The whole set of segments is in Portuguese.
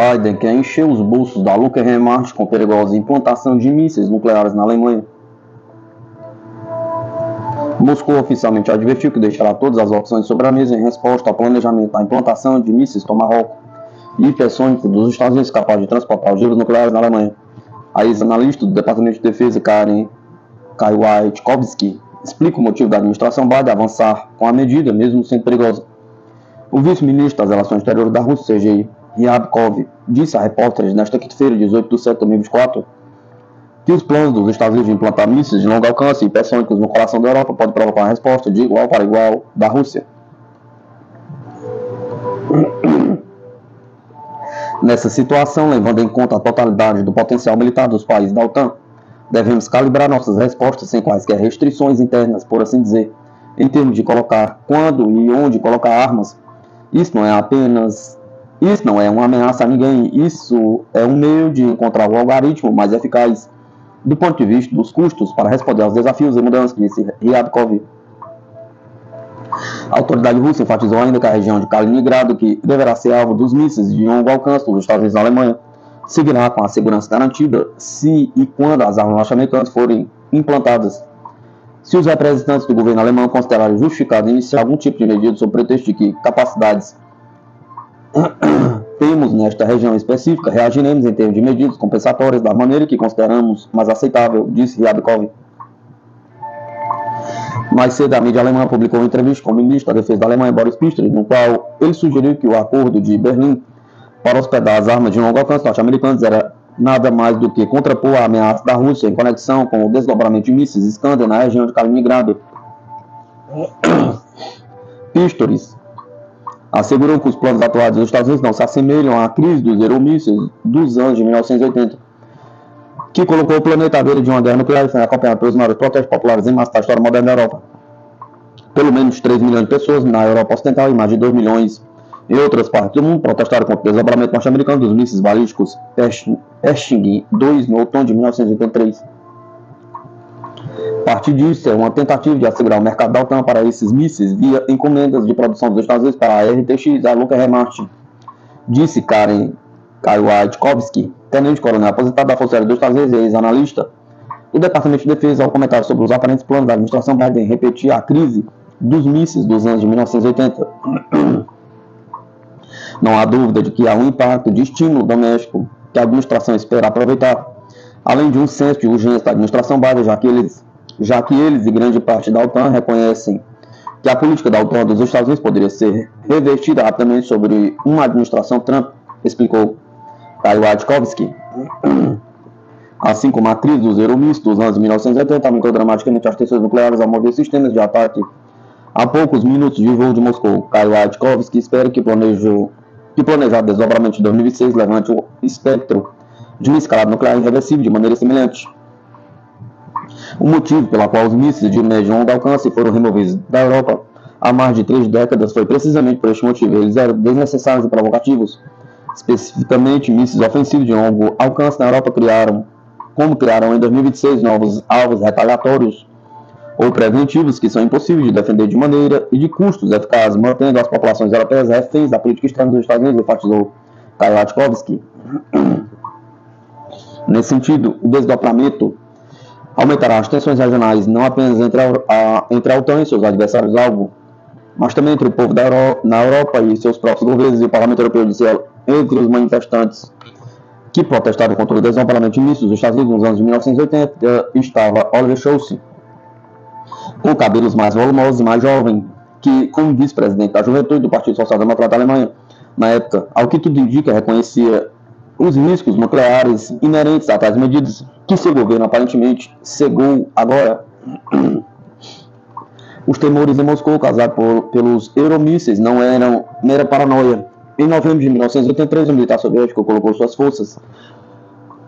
Biden quer encher os bolsos da Lockheed Martin com perigosa implantação de mísseis nucleares na Alemanha. Moscou oficialmente advertiu que deixará todas as opções sobre a mesa em resposta ao planejamento da implantação de mísseis Tomahawk hipersônicos dos Estados Unidos capazes de transportar ogivas nucleares na Alemanha. A ex-analista do Departamento de Defesa, Karen Kwiatkowski, explica o motivo da administração Biden avançar com a medida, mesmo sendo perigosa. O vice-ministro das Relações Exteriores da Rússia, Sergei Ryabkov, disse a repórteres nesta quinta-feira, 18 de setembro de 2024, que os planos dos Estados Unidos de implantar mísseis de longo alcance e hipersônicos no coração da Europa podem provocar uma resposta de igual para igual da Rússia. Nessa situação, levando em conta a totalidade do potencial militar dos países da OTAN, devemos calibrar nossas respostas sem quaisquer restrições internas, por assim dizer, em termos de colocar quando e onde colocar armas. Isso não é uma ameaça a ninguém, isso é um meio de encontrar o algoritmo mais eficaz do ponto de vista dos custos para responder aos desafios e mudanças, disse Ryabkov. A autoridade russa enfatizou ainda que a região de Kaliningrado, que deverá ser alvo dos mísseis de longo alcance dos Estados Unidos e da Alemanha, seguirá com a segurança garantida se e quando as armas norte-americanas forem implantadas. Se os representantes do governo alemão considerarem justificado iniciar algum tipo de medida sob pretexto de que capacidades temos nesta região específica, reagiremos em termos de medidas compensatórias da maneira que consideramos mais aceitável, disse Ryabkov. Mais cedo, a mídia alemã publicou uma entrevista com o ministro da Defesa da Alemanha, Boris Pistorius, no qual ele sugeriu que o acordo de Berlim para hospedar as armas de longo alcance norte-americanas era nada mais do que contrapor a ameaça da Rússia em conexão com o desdobramento de mísseis Iskander na região de Kaliningrado. Pistorius assegurou que os planos atuais dos Estados Unidos não se assemelham à crise dos euromísseis dos anos de 1980, que colocou o planeta à beira de uma guerra nuclear e foi acompanhado pelos maiores protestos populares em massa da história moderna da Europa. Pelo menos 3 milhões de pessoas na Europa Ocidental e mais de 2 milhões em outras partes do mundo protestaram contra o desdobramento norte-americano dos mísseis balísticos Pershing II no outono de 1983. Parte disso é uma tentativa de assegurar o mercado da OTAN para esses mísseis via encomendas de produção dos Estados Unidos para a RTX e a Lockheed Martin, disse Karen Kwiatkowski, tenente-coronel aposentado da Força Aérea dos Estados Unidos e ex-analista do Departamento de Defesa, ao comentar sobre os aparentes planos da administração Biden repetir a crise dos mísseis dos anos de 1980. Não há dúvida de que há um impacto de estímulo doméstico que a administração espera aproveitar, além de um senso de urgência da administração Biden, já que eles e grande parte da OTAN reconhecem que a política da OTAN dos Estados Unidos poderia ser revertida rapidamente sobre uma administração Trump, explicou Kwiatkowski. Assim como a crise dos euromísseis dos anos de 1980 aumentou dramaticamente as tensões nucleares ao mover sistemas de ataque a poucos minutos de voo de Moscou, Kwiatkowski espera que planejado desdobramento de 2026 levante o espectro de uma escalada nuclear irreversível de maneira semelhante. O motivo pelo qual os mísseis de médio e longo alcance foram removidos da Europa há mais de 3 décadas foi precisamente por este motivo. Eles eram desnecessários e provocativos. Especificamente, mísseis ofensivos de longo alcance na Europa criaram em 2026 novos alvos retaliatórios ou preventivos que são impossíveis de defender de maneira e de custos eficazes, mantendo as populações europeias reféns da política externa dos Estados Unidos, enfatizou Kwiatkowski. Nesse sentido, o desdobramento aumentará as tensões regionais não apenas entre a OTAN e seus adversários-alvo, mas também entre o povo na Europa e seus próprios governos, e o Parlamento Europeu disse entre os manifestantes que protestaram contra o desdobramento de mísseis dos Estados Unidos nos anos de 1980 estava Oliver Scholz, com cabelos mais volumosos e mais jovem, que, como vice-presidente da Juventude do Partido Social Democrata da Alemanha, na época, ao que tudo indica, reconhecia os riscos nucleares inerentes a tais medidas, que seu governo aparentemente cegou agora. Os temores em Moscou causados pelos euromísseis não eram mera paranoia. Em novembro de 1983, o militar soviético colocou suas forças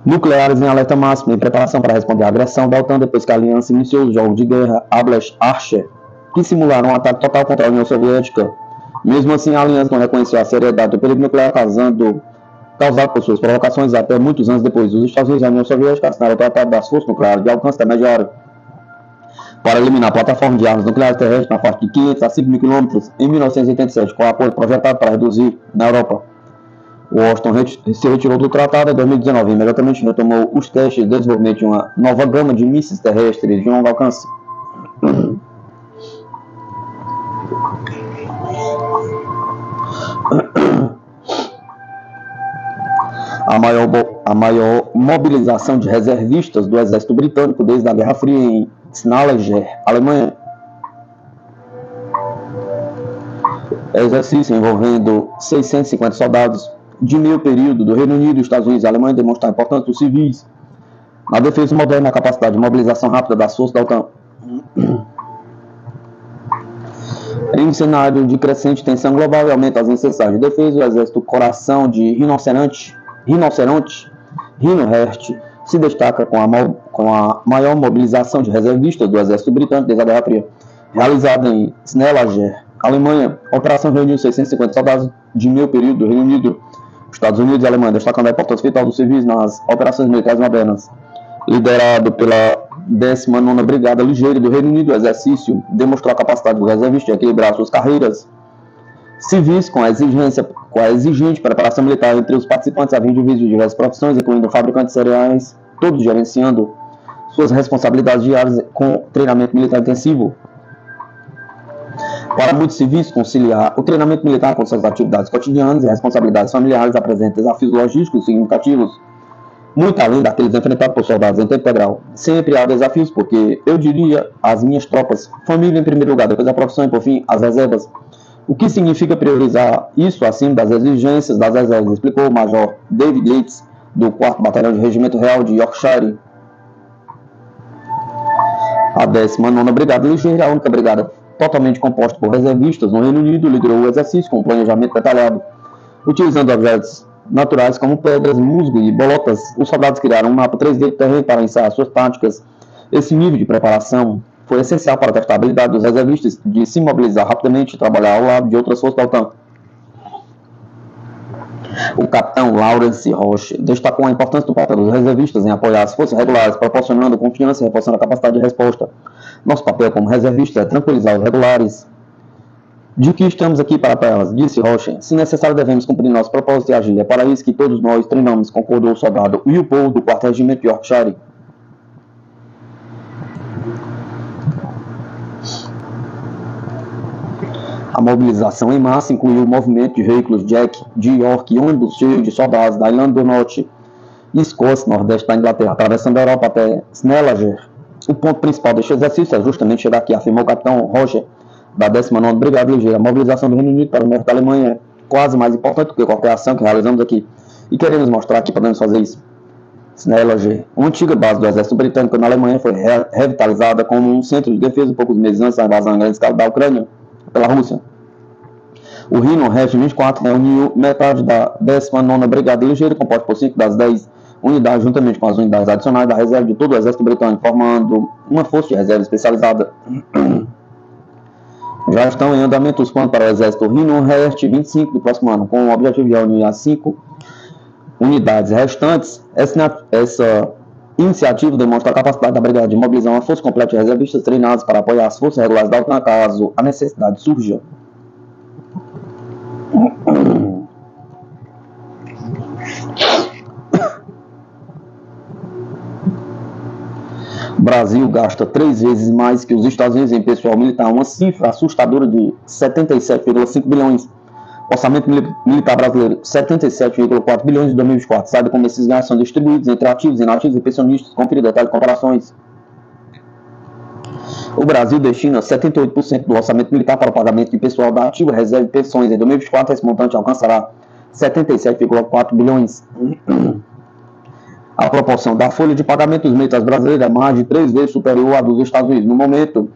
nucleares em alerta máximo, em preparação para responder à agressão da OTAN depois que a aliança iniciou os jogos de guerra Ablest-Archer, que simularam um ataque total contra a União Soviética. Mesmo assim, a aliança não reconheceu a seriedade do perigo nuclear causado por suas provocações até muitos anos depois. Os Estados Unidos e a União Soviética assinaram o Tratado das Forças Nucleares de Alcance Intermediário para eliminar a plataforma de armas nucleares terrestres na faixa de 500 a 5.000 km em 1987, com o apoio projetado para reduzir na Europa Washington se retirou do tratado em 2019 e imediatamente retomou os testes de desenvolvimento de uma nova gama de mísseis terrestres de longo alcance. A maior mobilização de reservistas do exército britânico desde a Guerra Fria em Snellingen, Alemanha. Exercício envolvendo 650 soldados de meio período do Reino Unido, Estados Unidos e Alemanha demonstrar a importância dos civis na defesa moderna e na capacidade de mobilização rápida das forças da OTAN. Em um cenário de crescente tensão global e aumento das necessidades de defesa, o exército Coração de Rinoceronte, Rhino-Heart, se destaca com a maior mobilização de reservistas do exército britânico desde a Guerra Fria. Realizada em Snellingen, Alemanha, a operação reuniu 650 soldados de meio período do Reino Unido, Estados Unidos e Alemanha, destacando a importância vital dos civis nas operações militares modernas. Liderado pela 19ª Brigada Ligeira do Reino Unido, o exercício demonstrou a capacidade dos reservistas de equilibrar suas carreiras civis com a exigente preparação militar entre os participantes, havia indivíduos de diversas profissões, incluindo fabricantes de cereais, todos gerenciando suas responsabilidades diárias com treinamento militar intensivo. Para muitos civis, conciliar o treinamento militar com suas atividades cotidianas e responsabilidades familiares apresenta desafios logísticos significativos, muito além daqueles enfrentados por soldados em tempo integral. Sempre há desafios, porque eu diria as minhas tropas, família em primeiro lugar, depois a profissão e por fim as reservas. O que significa priorizar isso acima das exigências das reservas, explicou o Major David Yates, do 4º Batalhão de Regimento Real de Yorkshire. A 19ª Brigada Ligeira, a única brigada totalmente composta por reservistas no Reino Unido, liderou o exercício com um planejamento detalhado. Utilizando objetos naturais como pedras, musgo e bolotas, os soldados criaram um mapa 3D do terreno para ensaiar suas táticas. Esse nível de preparação foi essencial para testar a habilidade dos reservistas de se mobilizar rapidamente e trabalhar ao lado de outras forças da OTAN. O capitão Lawrence Roche destacou a importância do papel dos reservistas em apoiar as forças regulares, proporcionando confiança e reforçando a capacidade de resposta. Nosso papel como reservista é tranquilizar os regulares de que estamos aqui para elas, disse Roche. Se necessário, devemos cumprir nosso propósito e agir. É para isso que todos nós treinamos, concordou o soldado Will Paul, do 4º Regimento de Yorkshire. A mobilização em massa incluiu o movimento de veículos Jack de York e ônibus cheios de soldados da Irlanda do Norte e Escócia, nordeste da Inglaterra, atravessando a Europa até Snellingen. O ponto principal deste exercício é justamente chegar aqui, afirmou o capitão Roger, da 19ª Brigada Ligeira. A mobilização do Reino Unido para o norte da Alemanha é quase mais importante do que qualquer ação que realizamos aqui. E queremos mostrar que podemos fazer isso. Snellingen, uma antiga base do exército britânico na Alemanha, foi revitalizada como um centro de defesa poucos meses antes da invasão em grande escala da Ucrânia pela Rússia. O Rhino-Heart 24 reuniu metade da 19ª Brigada Ligeira, composta por 5 das 10 unidades, juntamente com as unidades adicionais da reserva de todo o exército britânico, formando uma força de reserva especializada. Já estão em andamento os planos para o exército Rhino-Heart 25 do próximo ano, com o objetivo de reunir as 5 unidades restantes. Essa iniciativa demonstra a capacidade da brigada de mobilizar uma força completa de reservistas treinados para apoiar as forças regulares da OTAN caso a necessidade surja. O Brasil gasta 3 vezes mais que os Estados Unidos em pessoal militar, uma cifra assustadora de 77,5 bilhões. Orçamento militar brasileiro, 77,4 bilhões em 2024. Sabe como esses gastos são distribuídos entre ativos, inativos e pensionistas? Confira detalhes de comparações. O Brasil destina 78% do orçamento militar para o pagamento de pessoal da ativa, reserva e pensões. Em 2024, esse montante alcançará 77,4 bilhões. A proporção da folha de pagamento dos militares brasileiros é mais de 3 vezes superior à dos Estados Unidos. No momento,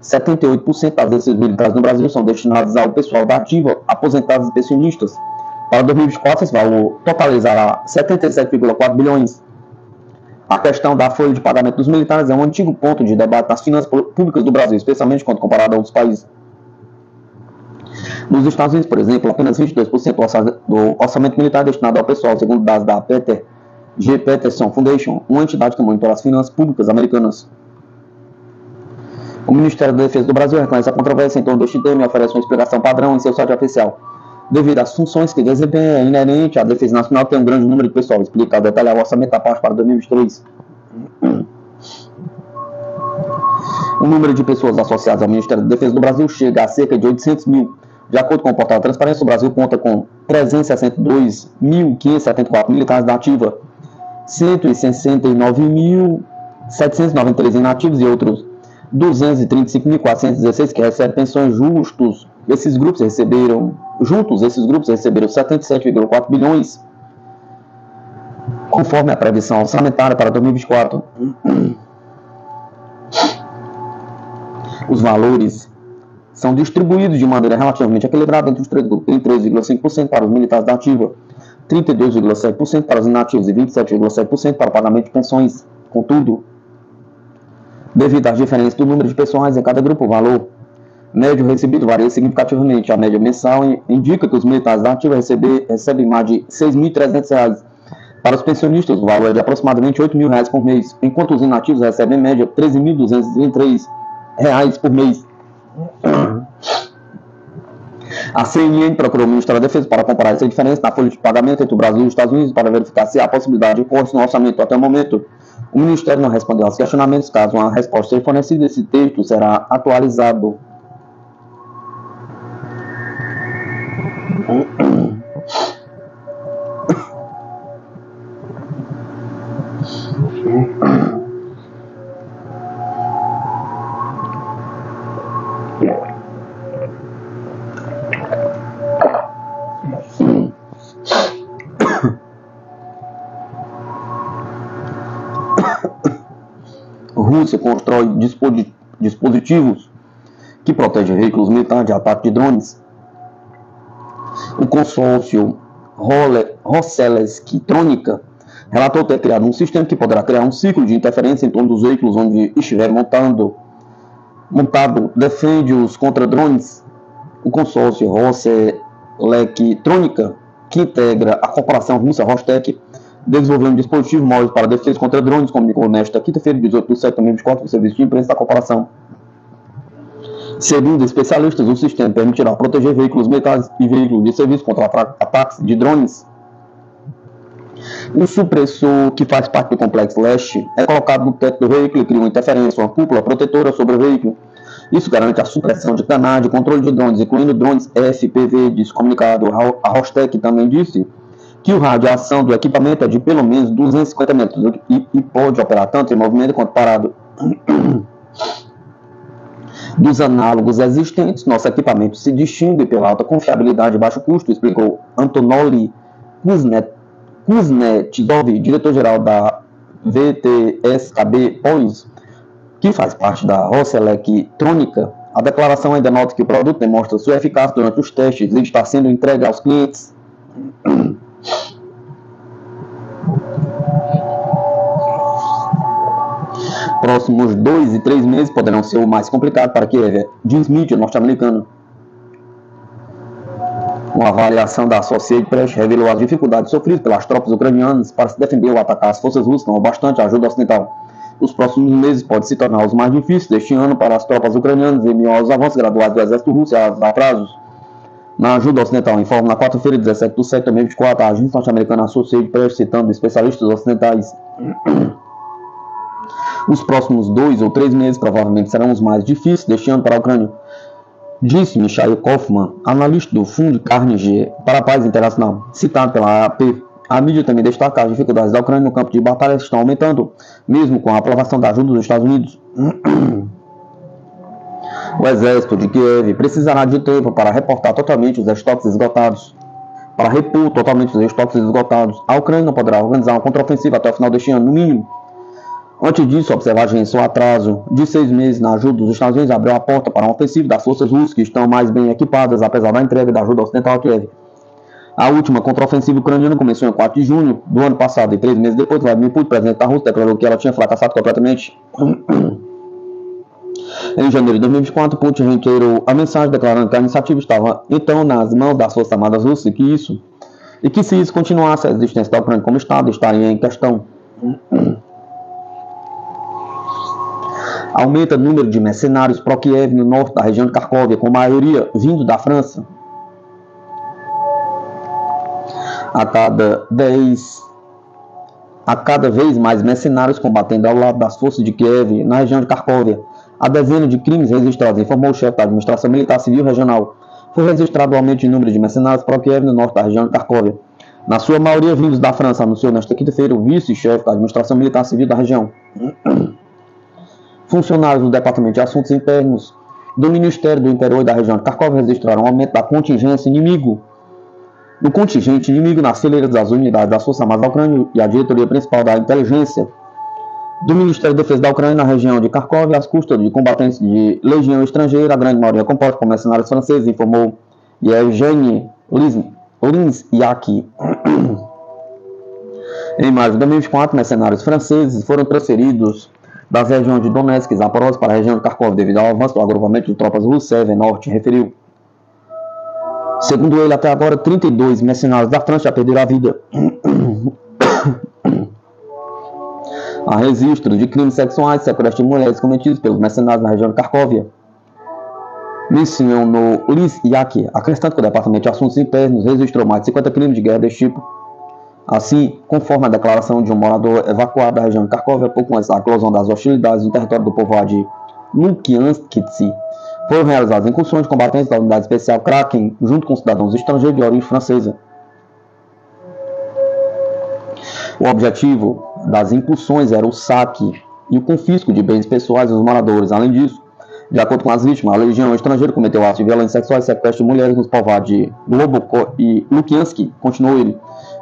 78% das desses militares no Brasil são destinados ao pessoal da ativa, aposentados e pensionistas. Para 2024, esse valor totalizará 77,4 bilhões. A questão da folha de pagamento dos militares é um antigo ponto de debate nas finanças públicas do Brasil, especialmente quando comparado a outros países. Nos Estados Unidos, por exemplo, apenas 22% do orçamento militar é destinado ao pessoal, segundo dados da Peter G. Peterson Foundation, uma entidade que monitora as finanças públicas americanas. O Ministério da Defesa do Brasil reconhece a controvérsia em torno deste tema e oferece uma explicação padrão em seu site oficial. devido às funções que desempenha. É inerente à Defesa Nacional ter um grande número de pessoal. Explica detalhar o orçamento da parte para 2023. O número de pessoas associadas ao Ministério da Defesa do Brasil chega a cerca de 800 mil. De acordo com o portal Transparência, o Brasil conta com 362.574 militares da ativa, 169.793 inativos e outros 235.416 que recebem pensões justos. Esses grupos receberam 77,4 bilhões, conforme a previsão orçamentária para 2024. Os valores são distribuídos de maneira relativamente equilibrada entre os três grupos, em 3,5% para os militares da ativa, 32,7% para os inativos e 27,7% para o pagamento de pensões. Contudo, devido às diferenças do número de pessoais em cada grupo, o valor médio recebido varia significativamente. A média mensal indica que os militares da ativa recebem mais de R$ 6.300. Para os pensionistas, o valor é de aproximadamente R$ 8.000 por mês, enquanto os inativos recebem em média R$ 13.233 por mês. A CNN procurou o Ministério da Defesa para comparar essa diferença na folha de pagamento entre o Brasil e os Estados Unidos para verificar se há possibilidade de cortes no orçamento. Até o momento, o Ministério não respondeu aos questionamentos. Caso uma resposta seja fornecida, esse texto será atualizado. Rússia constrói dispositivos que protegem veículos militares de ataque de drones. O consórcio Rossellesky-Trônica relatou ter criado um sistema que poderá criar um ciclo de interferência em torno dos veículos onde estiver montado, defende-os contra drones. O consórcio Rossellesky-Trônica, que integra a corporação russa Rostec, desenvolveu um dispositivo móvel para defesa contra drones, comunicou nesta quinta-feira, 18 de setembro de 2024, o serviço de imprensa da corporação. Segundo especialistas, o sistema permitirá proteger veículos militares e veículos de serviço contra ataques de drones. O supressor, que faz parte do complexo leste, é colocado no teto do veículo e cria uma interferência, uma cúpula protetora sobre o veículo. Isso garante a supressão de canais de controle de drones, incluindo drones FPV, diz comunicado. A Rostec também disse que o raio de ação do equipamento é de pelo menos 250 metros e pode operar tanto em movimento quanto parado. Dos análogos existentes, nosso equipamento se distingue pela alta confiabilidade e baixo custo, explicou Anatoly Kuznetsov, diretor-geral da VTSKB Polis, que faz parte da Rossellesky-Trônica. A declaração ainda nota que o produto demonstra sua eficácia durante os testes e está sendo entregue aos clientes. Próximos 2 e 3 meses poderão ser o mais complicado para Kiev, diz mídia norte-americana. Uma avaliação da Associated Press revelou as dificuldades sofridas pelas tropas ucranianas para se defender ou atacar as forças russas, não bastante a ajuda ocidental. Os próximos meses podem se tornar os mais difíceis deste ano para as tropas ucranianas em meio aos avanços graduais do exército russo e aos atrasos na ajuda ocidental, informa na quarta-feira, 17 de setembro de 2024, a agência norte-americana Associated Press, citando especialistas ocidentais. Os próximos 2 ou 3 meses provavelmente serão os mais difíceis deste ano para a Ucrânia, disse Mikhail Kaufman, analista do Fundo Carnegie para a Paz Internacional, citado pela AP. A mídia também destaca as dificuldades da Ucrânia no campo de batalha estão aumentando, mesmo com a aprovação da ajuda dos Estados Unidos. O exército de Kiev precisará de tempo para reportar totalmente os estoques esgotados. Para repor totalmente os estoques esgotados, a Ucrânia não poderá organizar uma contraofensiva até o final deste ano, no mínimo. Antes disso, observar a agência o atraso de 6 meses na ajuda dos Estados Unidos abriu a porta para uma ofensiva das forças russas que estão mais bem equipadas, apesar da entrega da ajuda ocidental a Kiev. A última contraofensiva ucraniana começou em 4 de junho do ano passado e 3 meses depois, Vladimir Putin, presidente da Rússia, declarou que ela tinha fracassado completamente. Em janeiro de 2024, Putin reiterou a mensagem declarando que a iniciativa estava então nas mãos das Forças Armadas Russas e que se isso continuasse, a existência da Ucrânia como Estado estaria em questão. Aumenta o número de mercenários pró-Kiev no norte da região de Kharkov, com maioria vindo da França. a cada vez mais mercenários combatendo ao lado das forças de Kiev na região de Kharkovia. A dezena de crimes registrados, informou o chefe da administração militar civil regional. Foi registrado o aumento de número de mercenários para Kiev no norte da região de Kharkovia, na sua maioria vindos da França, anunciou nesta quinta-feira o vice-chefe da administração militar civil da região. Funcionários do Departamento de Assuntos Internos do Ministério do Interior e da região de Kharkovia registraram um aumento da contingência inimigo. Do contingente inimigo nas fileiras das unidades das Forças Armadas da Ucrânia e a diretoria principal da inteligência do Ministério da Defesa da Ucrânia na região de Kharkov, às custas de combatentes de legião estrangeira, a grande maioria composta por mercenários franceses, informou Yevgeny Linsyak. Em maio de 2024, mercenários franceses foram transferidos das regiões de Donetsk e Zaporozhye para a região de Kharkov devido ao avanço do agrupamento de tropas russas norte, referiu. Segundo ele, até agora, 32 mercenários da França já perderam a vida. Há registros de crimes sexuais e sequestro de mulheres cometidos pelos mercenários na região de Kharkovia. Mencionou Linsyak, acrescentando que o Departamento de Assuntos Internos registrou mais de 50 crimes de guerra deste tipo. Assim, conforme a declaração de um morador evacuado da região de Kharkovia pouco antes da eclosão das hostilidades no território do povoado de Lukianskitsi, foram realizadas incursões de combatentes da unidade especial Kraken junto com cidadãos estrangeiros de origem francesa. O objetivo das incursões era o saque e o confisco de bens pessoais dos moradores. Além disso, de acordo com as vítimas, a legião estrangeira cometeu atos de violência sexual e sequestro de mulheres nos povoados de Globoko e Lukiansk, continuou ele.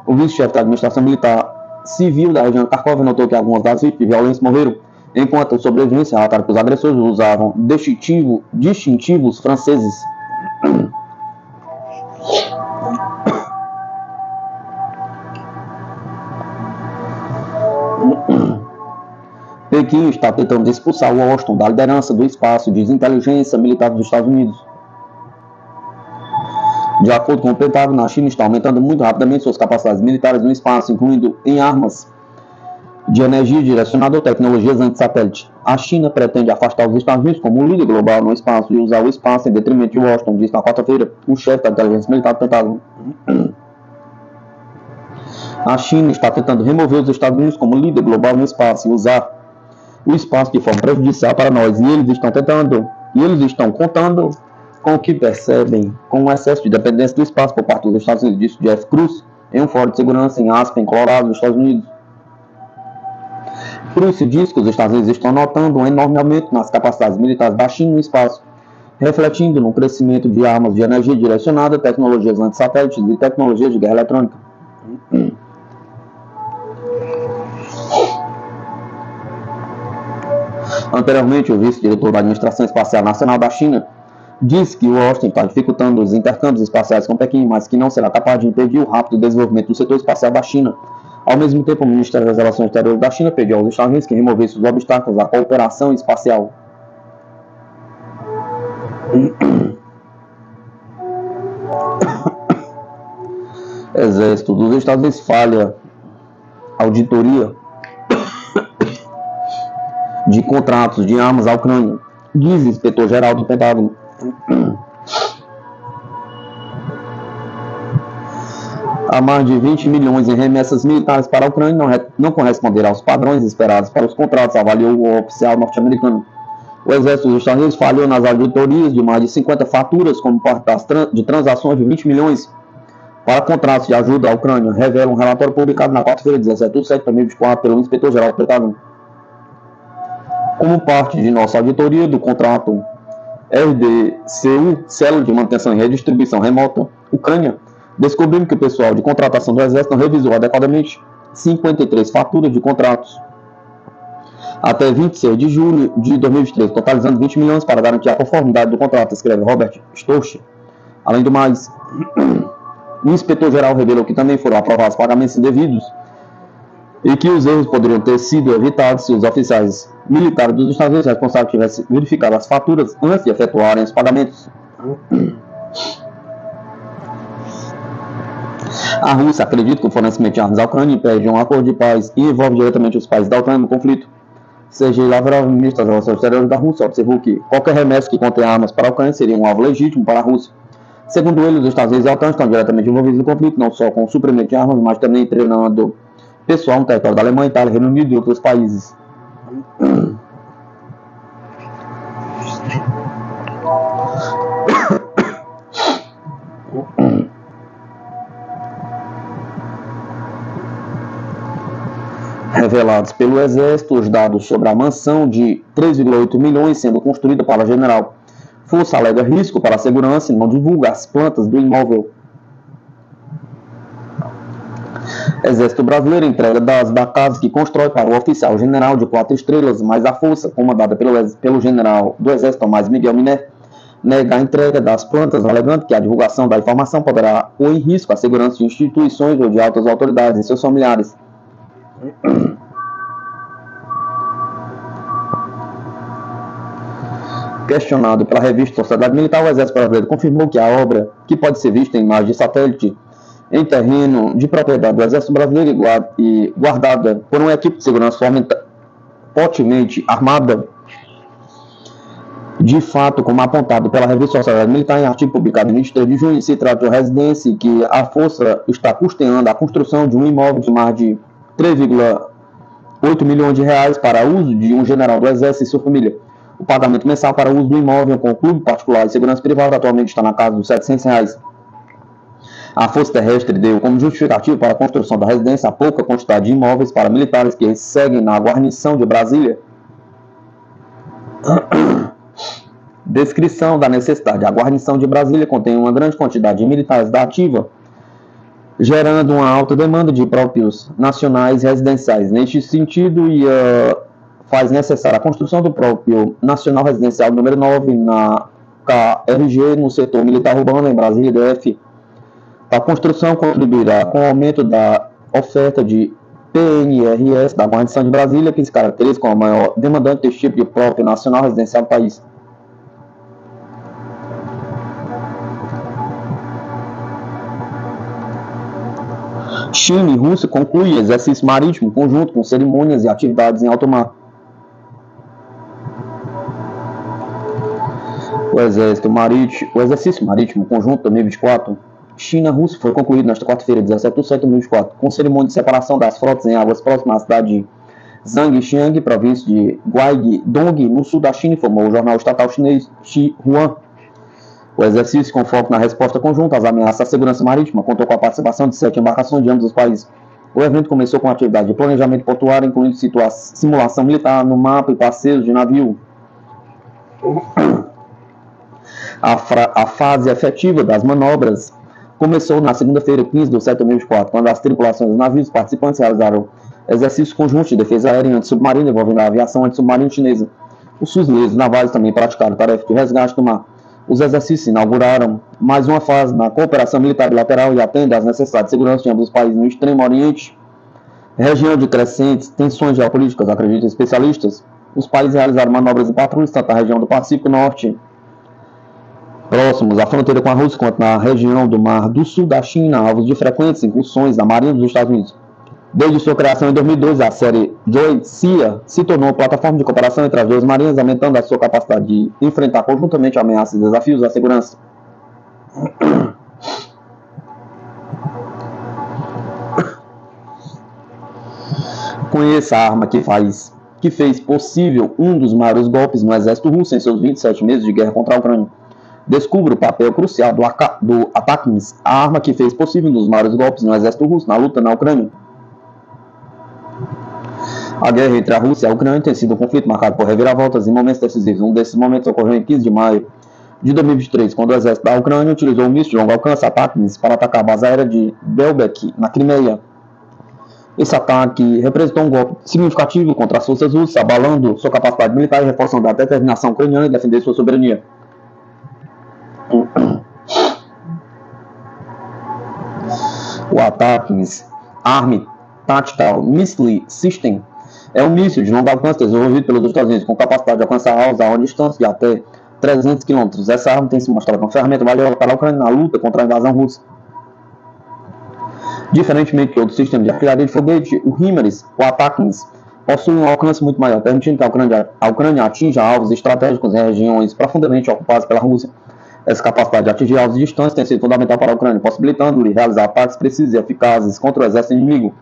O vice-chefe da administração militar civil da região de Kharkov notou que algumas das vítimas de violência morreram, enquanto os sobreviventes relataram que os agressores usavam distintivos franceses. Pequim está tentando expulsar Washington da liderança do espaço de inteligência militar dos Estados Unidos. De acordo com o Pentágono, a China está aumentando muito rapidamente suas capacidades militares no espaço, incluindo em armas de energia direcionada ou tecnologias anti-satélite. A China pretende afastar os Estados Unidos como líder global no espaço e usar o espaço em detrimento de Washington, disse na quarta-feira o chefe da inteligência militar do Pentágono. A China está tentando remover os Estados Unidos como líder global no espaço e usar o espaço de forma prejudicial para nós. E eles estão contando com o que percebem com o excesso de dependência do espaço por parte dos Estados Unidos, disse Jeff Cruz, em um fórum de segurança em Aspen, Colorado, nos Estados Unidos. Cruz diz que os Estados Unidos estão notando um enorme aumento nas capacidades militares da China no espaço, refletindo no crescimento de armas de energia direcionada, tecnologias anti-satélites e tecnologias de guerra eletrônica. Anteriormente, o vice-diretor da Administração Espacial Nacional da China disse que Washington está dificultando os intercâmbios espaciais com Pequim, mas que não será capaz de impedir o rápido desenvolvimento do setor espacial da China. Ao mesmo tempo, o Ministério das Relações Exteriores da China pediu aos Estados Unidos que removessem os obstáculos à cooperação espacial. Exército dos Estados Unidos falha auditoria de contratos de armas à Ucrânia, diz o inspetor-geral do Pentágono. Há mais de 20 milhões em remessas militares para a Ucrânia não corresponderá aos padrões esperados para os contratos, avaliou o oficial norte-americano. O Exército dos Estados Unidos falhou nas auditorias de mais de 50 faturas como parte de transações de 20 milhões para contratos de ajuda à Ucrânia, revela um relatório publicado na quarta-feira, 17 de setembro de 2024, pelo inspetor-geral do Pentágono. Como parte de nossa auditoria do contrato RDCU, Célula de Manutenção e Redistribuição Remota, Ucrânia, descobrimos que o pessoal de contratação do Exército não revisou adequadamente 53 faturas de contratos até 26 de julho de 2023, totalizando 20 milhões para garantir a conformidade do contrato, escreve Robert Storch. Além do mais, o inspetor-geral revelou que também foram aprovados pagamentos indevidos e que os erros poderiam ter sido evitados se os oficiais militares dos Estados Unidos responsáveis tivessem verificado as faturas antes de efetuarem os pagamentos. A Rússia acredita que o fornecimento de armas à Ucrânia impede um acordo de paz e envolve diretamente os países da Ucrânia no conflito. Sergei Lavrov, ministro das Relações Exteriores da Rússia, observou que qualquer remessa que contém armas para a Ucrânia seria um alvo legítimo para a Rússia. Segundo ele, os Estados Unidos e a OTAN estão diretamente envolvidos no conflito, não só com o suprimento de armas, mas também treinando pessoal no território da Alemanha, Itália, Reino Unido e outros países. Revelados pelo Exército os dados sobre a mansão de 3,8 milhões sendo construída para a General. Força alega risco para a segurança e não divulga as plantas do imóvel. Exército Brasileiro entrega dados da casa que constrói para o oficial general de 4 estrelas, mas a força, comandada pelo general do Exército Tomás Miguel Miné, nega a entrega das plantas, alegando que a divulgação da informação poderá pôr em risco a segurança de instituições ou de altas autoridades e seus familiares. Questionado pela revista Sociedade Militar, o Exército Brasileiro confirmou que a obra, que pode ser vista em imagem de satélite, em terreno de propriedade do Exército Brasileiro e guardada por uma equipe de segurança fortemente armada, de fato, como apontado pela revista Sociedade Militar em artigo publicado em 23 de junho, se trata de uma residência que a força está custeando a construção de um imóvel de mais de 3,8 milhões de reais para uso de um general do Exército e sua família. O pagamento mensal para uso do imóvel com o clube particular de segurança privada atualmente está na casa dos R$700. A Força Terrestre deu como justificativo para a construção da residência a pouca quantidade de imóveis para militares que seguem na guarnição de Brasília. Descrição da necessidade. A guarnição de Brasília contém uma grande quantidade de militares da ativa, gerando uma alta demanda de próprios nacionais residenciais. Neste sentido, faz necessária a construção do próprio Nacional Residencial número 9 na KRG, no setor militar urbano em Brasília, DF. A construção contribuirá com o aumento da oferta de PNRS da guarnição de Brasília, que se caracteriza como a maior demandante deste tipo de próprio Nacional Residencial do país. China e Rússia concluem exercício marítimo conjunto com cerimônias e atividades em alto mar. O exercício marítimo conjunto 2024 China-Rússia foi concluído nesta quarta-feira, 17 de setembro de 2024, com cerimônia de separação das frotas em águas próximas à cidade de Zhangjiang, província de Guangdong, no sul da China, informou o jornal estatal chinês Xinhua. O exercício, com foco na resposta conjunta às ameaças à segurança marítima, contou com a participação de 7 embarcações de ambos os países. O evento começou com atividade de planejamento portuário, incluindo simulação militar no mapa e passeios de navio. A fase efetiva das manobras começou na segunda-feira, 15 de setembro de 2024, quando as tripulações dos navios participantes realizaram exercícios conjuntos de defesa aérea e antissubmarina envolvendo a aviação antissubmarina chinesa. Os fuzileiros navais também praticaram tarefa de resgate no mar. Os exercícios inauguraram mais uma fase na cooperação militar bilateral e atendem às necessidades de segurança de ambos os países no Extremo Oriente, região de crescentes tensões geopolíticas, acreditam especialistas. Os países realizaram manobras de patrulhas tanto na região do Pacífico Norte, próximos à fronteira com a Rússia, quanto na região do Mar do Sul da China, alvos de frequentes incursões da Marinha dos Estados Unidos. Desde sua criação em 2012, a série Joy-Sea se tornou plataforma de cooperação entre as duas marinhas, aumentando a sua capacidade de enfrentar conjuntamente ameaças e desafios à segurança. Conheça a arma que fez possível um dos maiores golpes no exército russo em seus 27 meses de guerra contra a Ucrânia. Descubra o papel crucial do ATACMS, a arma que fez possível um dos maiores golpes no exército russo na luta na Ucrânia. A guerra entre a Rússia e a Ucrânia tem sido um conflito marcado por reviravoltas e momentos decisivos. Um desses momentos ocorreu em 15 de maio de 2023, quando o exército da Ucrânia utilizou um míssil de longo alcance, ATACMS, para atacar a base aérea de Belbek, na Crimeia. Esse ataque representou um golpe significativo contra as forças russas, abalando sua capacidade militar e reforçando a determinação ucraniana em defender sua soberania. O ATACMS Army Tactical Missile System é um míssil de longo alcance desenvolvido pelos Estados Unidos com capacidade de alcançar alvos a uma distância de até 300 km. Essa arma tem se mostrado uma ferramenta valiosa para a Ucrânia na luta contra a invasão russa. Diferentemente de outros sistemas de artilharia de foguete, o HIMARS, o ATACMS, possui um alcance muito maior, permitindo que a Ucrânia atinja alvos estratégicos em regiões profundamente ocupadas pela Rússia. Essa capacidade de atingir alvos distantes tem sido fundamental para a Ucrânia, possibilitando-lhe realizar ataques precisos e eficazes contra o exército inimigo.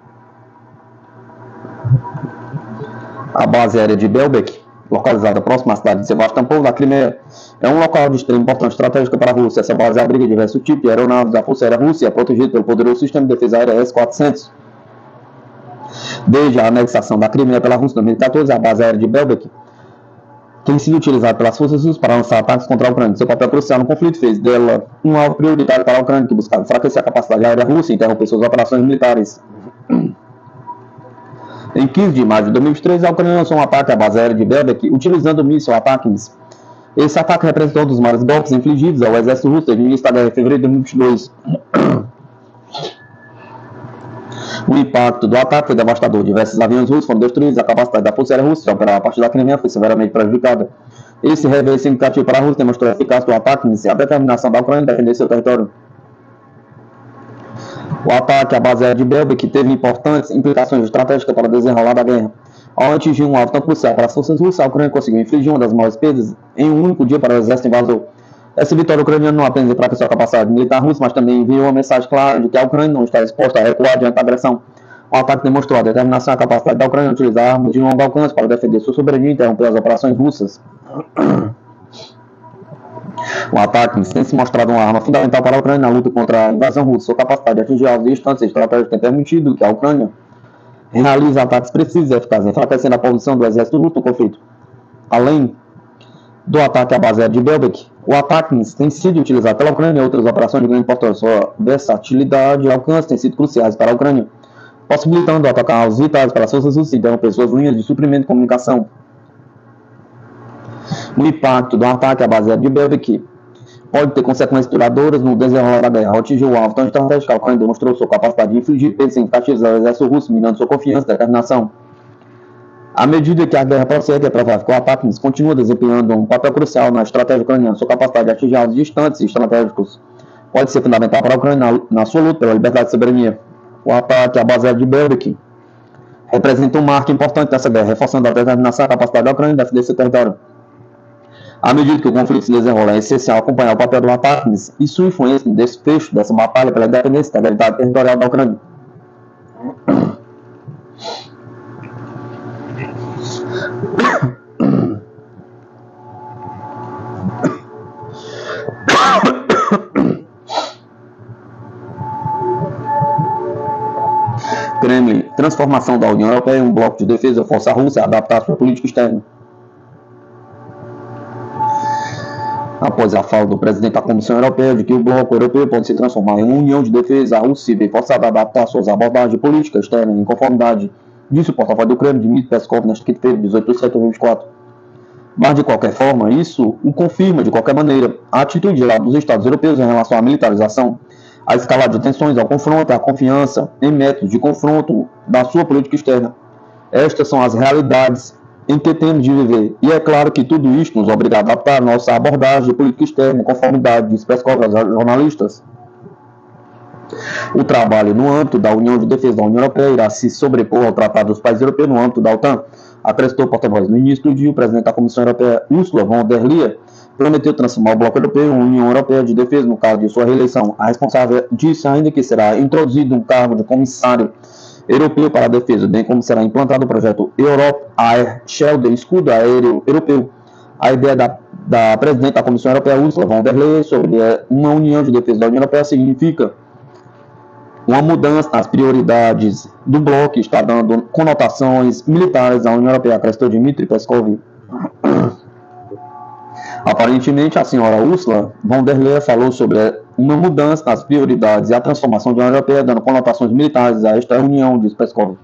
A base aérea de Belbek, localizada próxima à cidade de Sevastopol, na Crimeia, é um local de extrema importância estratégica para a Rússia. Essa base abriga diversos tipos de aeronaves da Força Aérea Russa e é protegida pelo poderoso sistema de defesa aérea S-400. Desde a anexação da Crimeia pela Rússia em 2014, a base aérea de Belbek tem sido utilizada pelas forças russas para lançar ataques contra a Ucrânia. Seu papel crucial no conflito fez dela um alvo prioritário para a Ucrânia, que buscava enfraquecer a capacidade aérea russa e interromper suas operações militares. Em 15 de maio de 2023, a Ucrânia lançou um ataque à base aérea de Belbek, utilizando o míssil ATACMS. Esse ataque representou um dos maiores golpes infligidos ao exército russo desde o início da guerra em fevereiro de 2022. O impacto do ataque foi devastador. Diversos aviões russos foram destruídos. A capacidade da Força Aérea Russa de operar a partir da Crimeia foi severamente prejudicada. Esse revés significativo para a Rússia demonstrou a eficácia do ataque e a determinação da Ucrânia em defender seu território. O ataque à base aérea de Belbek teve importantes implicações estratégicas para o desenrolar da guerra. Ao atingir um alvo tão crucial para as forças russas, a Ucrânia conseguiu infligir uma das maiores perdas em um único dia para o exército invasor. Essa vitória ucraniana não apenas enfraqueceu a capacidade militar russa, mas também enviou uma mensagem clara de que a Ucrânia não está disposta a recuar diante da agressão. O ataque demonstrou a determinação e a capacidade da Ucrânia de utilizar armas de longo alcance para defender sua soberania e interromper as operações russas. O ataque tem se mostrado uma arma fundamental para a Ucrânia na luta contra a invasão russa. Sua capacidade de atingir alvos distantes e estratégicos tem permitido que a Ucrânia realize ataques precisos e eficazes, enfraquecendo a posição do exército russo no conflito. Além do ataque à base aérea de Belbek, o ataque tem sido utilizado pela Ucrânia em outras operações de grande importância. Sua versatilidade e alcance têm sido cruciais para a Ucrânia, possibilitando atacar alvos vitais para as forças russas e interromper suas linhas de suprimento e comunicação. O impacto do ataque à base aérea de Belbek pode ter consequências duradouras no desenrolar da guerra. Ao atingir o alvo tão estratégico, a Ucrânia demonstrou sua capacidade de infligir perdas significativas ao exército russo, minando sua confiança e determinação. À medida que a guerra prossegue, é provável que o ataque continue desempenhando um papel crucial na estratégia ucraniana. Sua capacidade de atingir alvos distantes e estratégicos pode ser fundamental para a Ucrânia na sua luta pela liberdade e soberania. O ataque à base aérea de Belbek representa um marco importante nessa guerra, reforçando a determinação e a capacidade da Ucrânia de defender seu território. À medida que o conflito se desenrola, é essencial acompanhar o papel do ataque e sua influência no desfecho dessa batalha pela independência e integridade territorial da Ucrânia. Kremlin, transformação da União Europeia em um bloco de defesa força a Rússia a adaptar sua política externa. Após a fala do presidente da Comissão Europeia de que o bloco europeu pode se transformar em uma união de defesa, a Rússia se vê forçada a adaptar suas abordagens de política externa em conformidade, disse o porta-voz do Kremlin, Dmitry Peskov, nesta quinta-feira, 18 de setembro de 2024. Mas, de qualquer forma, isso o confirma, de qualquer maneira, a atitude lá dos Estados europeus em relação à militarização, a escalada de tensões ao confronto e a confiança em métodos de confronto da sua política externa. Estas são as realidades em que temos de viver. E é claro que tudo isto nos obriga a adaptar nossa abordagem de política externa em conformidade, diz Peskov aos jornalistas. O trabalho no âmbito da União de Defesa da União Europeia irá se sobrepor ao Tratado dos Países Europeus no âmbito da OTAN, acrescentou o porta-voz. No início do dia, o presidente da Comissão Europeia, Ursula von der Leyen, prometeu transformar o Bloco Europeu em uma União Europeia de Defesa no caso de sua reeleição. A responsável disse ainda que será introduzido um cargo de comissário europeu para a defesa, bem como será implantado o projeto Europe Air Shield, escudo aéreo europeu. A ideia da presidente da Comissão Europeia, Ursula von der Leyen, sobre uma União de Defesa da União Europeia significa uma mudança nas prioridades do bloco, que está dando conotações militares à União Europeia, acrescentou Dmitry Peskov. Aparentemente, a senhora Ursula von der Leyen falou sobre uma mudança nas prioridades e a transformação da União Europeia, dando conotações militares a esta união, diz Peskov.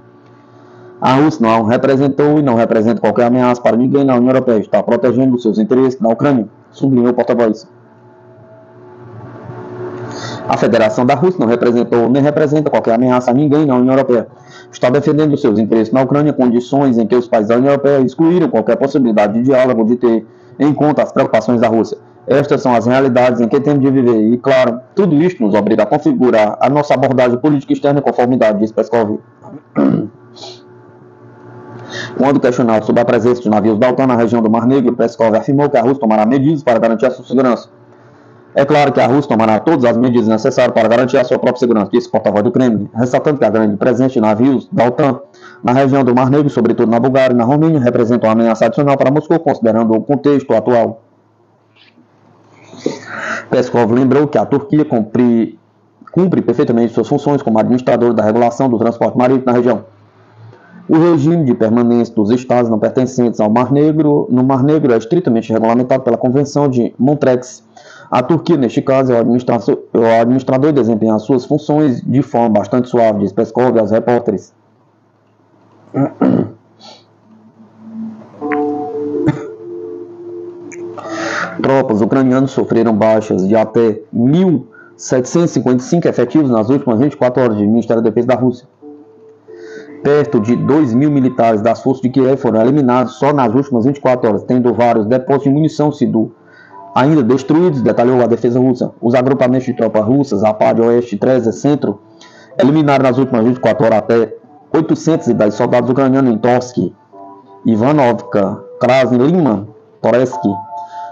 A Rússia não representou e não representa qualquer ameaça para ninguém na União Europeia, está protegendo os seus interesses na Ucrânia, sublinhou o porta-voz. A Federação da Rússia não representou nem representa qualquer ameaça a ninguém na União Europeia. Está defendendo os seus interesses na Ucrânia, condições em que os países da União Europeia excluíram qualquer possibilidade de diálogo, de ter em conta as preocupações da Rússia. Estas são as realidades em que temos de viver e, claro, tudo isto nos obriga a configurar a nossa abordagem política externa em conformidade, diz Peskov. Quando questionado sobre a presença de navios da OTAN na região do Mar Negro, Peskov afirmou que a Rússia tomará medidas para garantir a sua segurança. É claro que a Rússia tomará todas as medidas necessárias para garantir a sua própria segurança, disse o porta-voz do Kremlin, ressaltando que a grande presença de navios da OTAN na região do Mar Negro, sobretudo na Bulgária e na Romênia, representa uma ameaça adicional para Moscou, considerando o contexto atual. Peskov lembrou que a Turquia cumpre perfeitamente suas funções como administrador da regulação do transporte marítimo na região. O regime de permanência dos estados não pertencentes ao Mar Negro no Mar Negro é estritamente regulamentado pela Convenção de Montreux. A Turquia, neste caso, é o administrador e desempenha as suas funções de forma bastante suave, diz Peskov aos repórteres. Tropas ucranianas sofreram baixas de até 1.755 efetivos nas últimas 24 horas, diz o Ministério da Defesa da Rússia. Perto de 2.000 militares das forças de Kiev foram eliminados só nas últimas 24 horas, tendo vários depósitos de munição sido ainda destruídos, detalhou a defesa russa. Os agrupamentos de tropas russas, Apad, Oeste, Trezia, Centro, eliminaram nas últimas 24 horas até 810 soldados ucranianos em Torsk, Ivanovka, Krasny, Lima, Toretsk,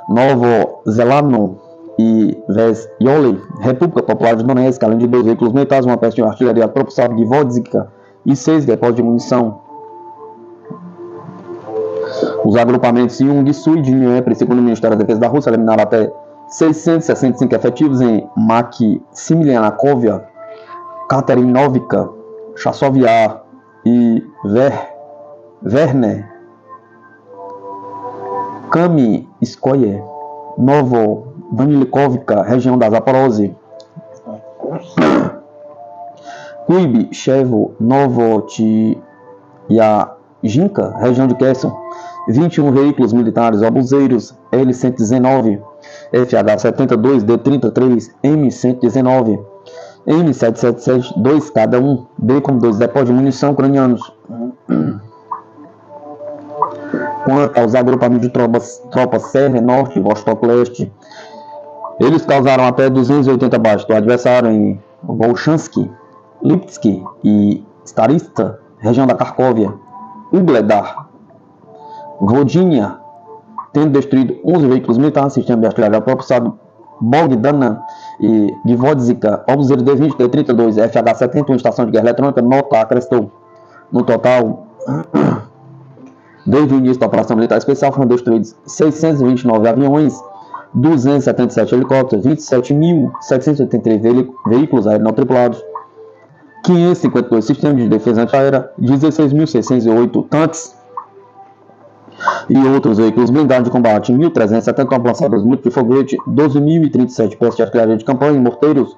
Novozelandno e Vesyole, República Popular de Donetsk, além de 2 veículos militares, uma peça de artilharia propulsada de Vodzika e 6 depósitos de munição. Os agrupamentos Yung-Su e Dnieper, segundo o Ministério da Defesa da Rússia, eliminaram até 665 efetivos em Maximilianakovia, Katerinovka, Chasov-Yar e Verner, Kamiskoye, Novo-Danilikovka, região da Zaporozhye, Kuibychevo, Novotiajinka, região de Kherson. 21 veículos militares obuseiros L-119, FH-72, D-33, M-119, M-777, 2 cada um, bem como 2 depósitos de munição ucranianos. Quanto aos agrupamentos de tropas Sérvia Norte e Vostok Leste, eles causaram até 280 baixas do adversário em Volchansky, Lipsk e Starista, região da Kharkovia, Ugledar, Vodinha, tendo destruído 11 veículos militares, sistema de artilharia propulsado Bogdana e Gvodzika, obuseiro D-20, D-32, FH-71, estação de guerra eletrônica, Nota, acrescentou. No total, desde o início da operação militar especial, foram destruídos 629 aviões, 277 helicópteros, 27.783 veículos aéreos não tripulados, 552 sistemas de defesa antiaérea, 16.608 tanques e outros veículos blindados de combate, 1.370 lançadores múltiplos de foguete, 12.037 peças de artilharia de campanha e morteiros,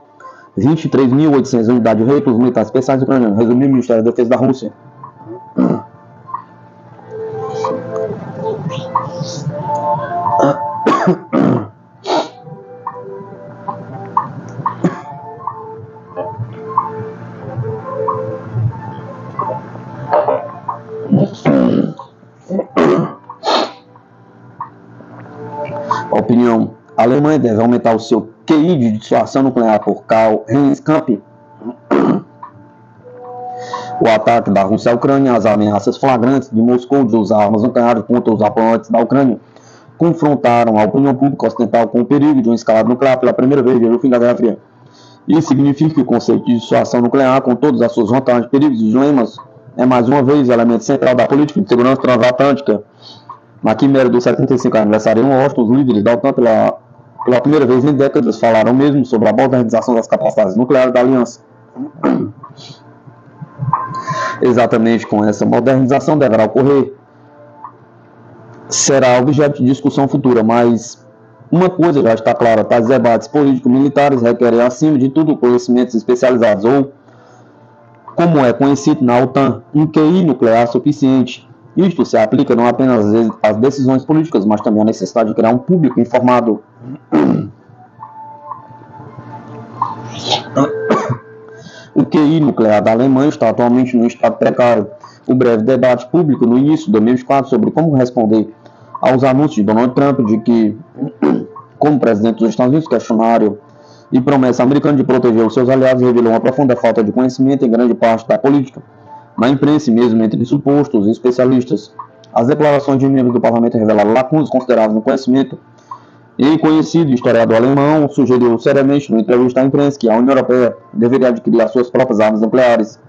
23.800 unidades de veículos militares especiais ucranianos, resumiu o Ministério da Defesa da Rússia. Opinião: a Alemanha deve aumentar o seu QI de dissuasão nuclear por Karl-Heinz Kamp. O ataque da Rússia à Ucrânia, as ameaças flagrantes de Moscou de usar armas nucleares contra os apoiantes da Ucrânia confrontaram a opinião pública ocidental com o perigo de uma escalada nuclear pela primeira vez desde o fim da Guerra Fria. Isso significa que o conceito de dissuasão nuclear, com todas as suas vantagens, perigos e dilemas, é mais uma vez o elemento central da política de segurança transatlântica. Na quimera do 75º aniversário em Washington, os líderes da OTAN, pela primeira vez em décadas, falaram mesmo sobre a modernização das capacidades nucleares da aliança. Exatamente com essa modernização deverá ocorrer, será objeto de discussão futura, mas uma coisa já está clara: tais debates político-militares requerem, acima de tudo, conhecimentos especializados, ou, como é conhecido na OTAN, um QI nuclear suficiente. Isto se aplica não apenas às decisões políticas, mas também à necessidade de criar um público informado. O QI nuclear da Alemanha está atualmente num estado precário. O breve debate público no início de 2024 sobre como responder aos anúncios de Donald Trump de que, como presidente dos Estados Unidos, questionário e promessa americana de proteger os seus aliados revelou uma profunda falta de conhecimento em grande parte da política, na imprensa e mesmo entre supostos especialistas. As declarações de membros do parlamento revelaram lacunas consideráveis no conhecimento E conhecido historiador alemão sugeriu seriamente, numa entrevista à imprensa, que a União Europeia deveria adquirir as suas próprias armas nucleares.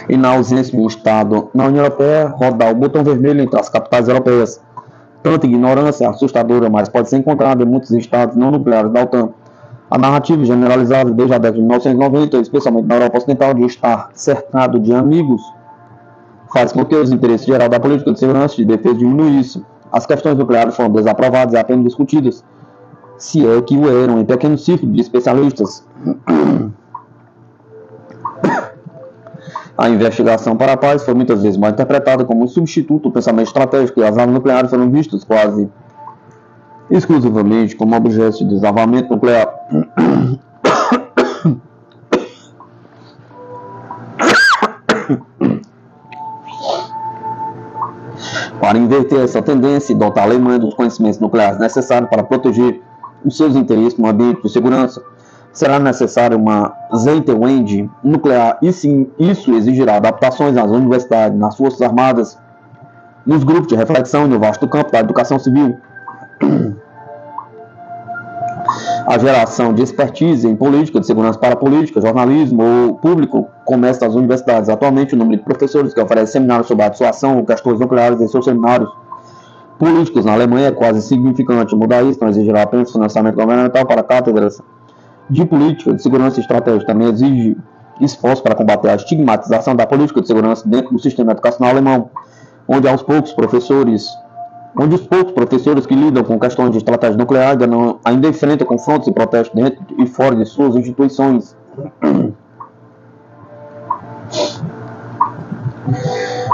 E, na ausência de um Estado na União Europeia, rodar o botão vermelho entre as capitais europeias. Tanta ignorância assustadora, mas pode ser encontrada em muitos estados não nucleares da OTAN. A narrativa generalizada desde a década de 1990, especialmente na Europa Ocidental, de estar cercado de amigos, faz com que os interesses gerais da política de segurança e de defesa diminuíssem. As questões nucleares foram desaprovadas e apenas discutidas, se é que o eram, em pequeno círculo de especialistas. A investigação para a paz foi muitas vezes mal interpretada como um substituto do pensamento estratégico, e as armas nucleares foram vistas quase exclusivamente como objetos de desarmamento nuclear. Para inverter essa tendência e dotar a Alemanha dos conhecimentos nucleares necessários para proteger os seus interesses no ambiente de segurança, será necessária uma Zeitenwende nuclear, e sim, isso exigirá adaptações nas universidades, nas forças armadas, nos grupos de reflexão e no vasto campo da educação civil. A geração de expertise em política de segurança para a política, jornalismo ou público começa nas universidades. Atualmente, o número de professores que oferecem seminários sobre a dissuasão ou questões nucleares em seus seminários políticos na Alemanha é quase insignificante. Mudar isso não exigirá apenas financiamento governamental para cátedras de política de segurança estratégica. Também exige esforço para combater a estigmatização da política de segurança dentro do sistema educacional alemão, onde os poucos professores que lidam com questões de estratégia nuclear ainda enfrentam confrontos e protestos dentro e fora de suas instituições.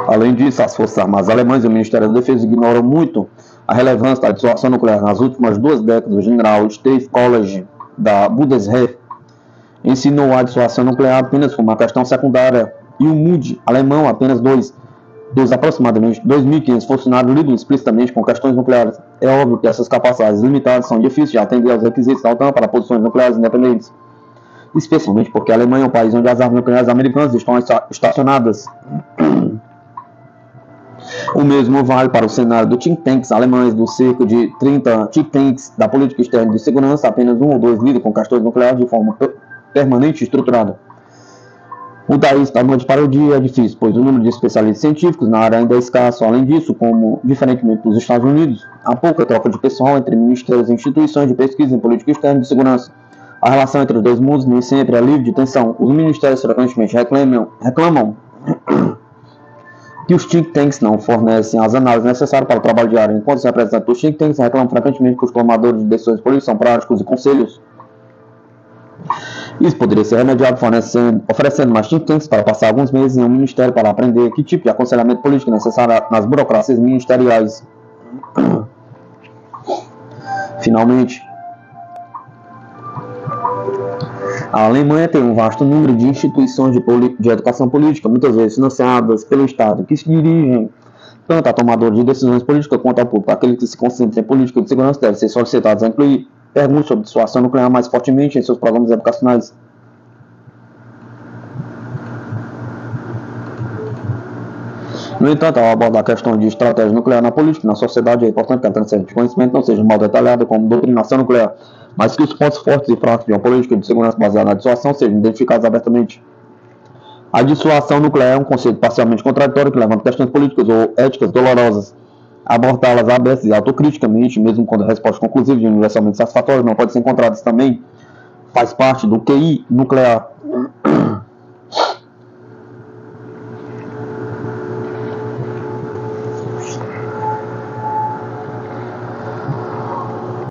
Além disso, as Forças Armadas Alemãs e o Ministério da Defesa ignoram muito a relevância da dissuasão nuclear. Nas últimas 2 décadas, o general Steve College, da Bundeswehr, ensinou a dissuasão nuclear apenas como uma questão secundária, e o MUD alemão, apenas dos aproximadamente 2.500 funcionários, lidam explicitamente com questões nucleares. É óbvio que essas capacidades limitadas são difíceis de atender aos requisitos da OTAN para posições nucleares independentes, especialmente porque a Alemanha é um país onde as armas nucleares americanas estão estacionadas. O mesmo vale para o cenário dos think tanks alemães. Do cerco de 30 think tanks da política externa de segurança, apenas 1 ou 2 lidam com questões nucleares de forma permanente e estruturada. Mudar isso da noite para o dia é difícil, pois o número de especialistas científicos na área ainda é escasso. Além disso, como diferentemente dos Estados Unidos, há pouca troca de pessoal entre ministérios e instituições de pesquisa em política externa e de segurança. A relação entre os dois mundos nem sempre é livre de tensão. Os ministérios frequentemente reclamam que os think tanks não fornecem as análises necessárias para o trabalho diário, enquanto os representantes dos think tanks reclamam frequentemente que os tomadores de decisões políticas são práticos e conselhos. Isso poderia ser remediado oferecendo mais think tanks para passar alguns meses em um ministério para aprender que tipo de aconselhamento político é necessário nas burocracias ministeriais. Finalmente, a Alemanha tem um vasto número de instituições de educação política, muitas vezes financiadas pelo Estado, que se dirigem tanto a tomadores de decisões políticas quanto ao público. Aqueles que se concentram em política de segurança devem ser solicitados a incluir perguntas sobre dissuasão nuclear mais fortemente em seus programas educacionais. No entanto, ao abordar a questão de estratégia nuclear na política e na sociedade, é importante que a transferência de conhecimento não seja mal detalhada como doutrinação nuclear, mas que os pontos fortes e fracos de uma política de segurança baseada na dissuasão sejam identificados abertamente. A dissuasão nuclear é um conceito parcialmente contraditório que levanta questões políticas ou éticas dolorosas. Abordá-las abertas e autocriticamente, mesmo quando a resposta conclusiva e universalmente satisfatória não pode ser encontrada, também faz parte do QI nuclear.